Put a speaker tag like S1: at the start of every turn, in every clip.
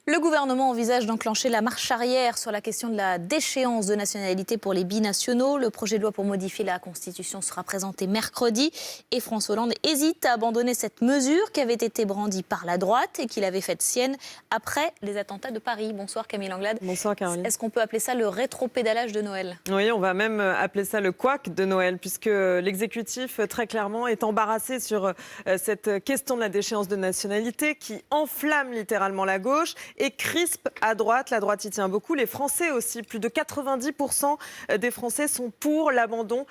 S1: Le gouvernement envisage d'enclencher la marche arrière sur la question de la déchéance de nationalité pour les binationaux. Le projet de loi pour modifier la Constitution sera présenté mercredi et François Hollande hésite à abandonner cette mesure qui avait été brandie par la droite et qu'il avait faite sienne après les attentats de Paris. Bonsoir Camille Anglade.
S2: Bonsoir Caroline.
S1: Est-ce qu'on peut appeler ça le rétropédalage de Noël ?
S2: Oui, on va même appeler ça le couac de Noël, puisque l'exécutif, très clairement, est embarrassé sur cette question de la déchéance de nationalité qui enflamme littéralement la gauche et crispe à droite. La droite y tient beaucoup, les Français aussi. Plus de 90% des Français sont pour l'abandon,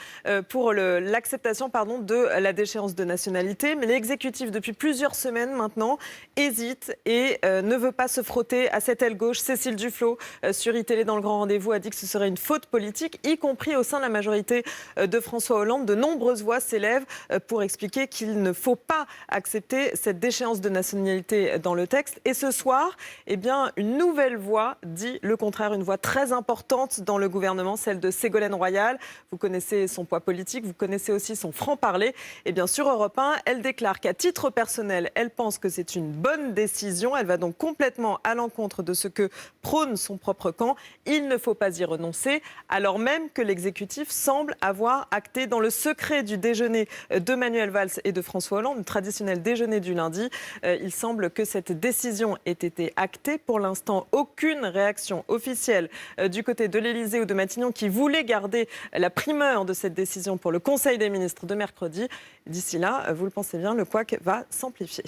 S2: pour l'acceptation de la déchéance de nationalité. Mais l'exécutif, depuis plusieurs semaines maintenant, hésite et ne veut pas se frotter à cette aile gauche. Cécile Duflot, sur iTélé dans le Grand Rendez-vous, a dit que ce serait une faute politique, y compris au sein de la majorité de François Hollande. De nombreuses voix s'élèvent pour expliquer qu'il ne faut pas accepter cette déchéance de nationalité dans le texte. Et ce soir, une nouvelle voix dit le contraire, une voix très importante dans le gouvernement, celle de Ségolène Royal. Vous connaissez son poids politique, vous connaissez aussi son franc-parler. Et bien sur Europe 1, elle déclare qu'à titre personnel, elle pense que c'est une bonne décision. Elle va donc complètement à l'encontre de ce que prône son propre camp. Il ne faut pas y renoncer, alors même que l'exécutif semble avoir acté dans le secret du déjeuner de Manuel Valls et de François Hollande, le traditionnel déjeuner du lundi. Il semble que cette décision ait été actée. Pour l'instant, aucune réaction officielle du côté de l'Élysée ou de Matignon qui voulait garder la primeur de cette décision pour le Conseil des ministres de mercredi. D'ici là, vous le pensez bien, le couac va s'amplifier.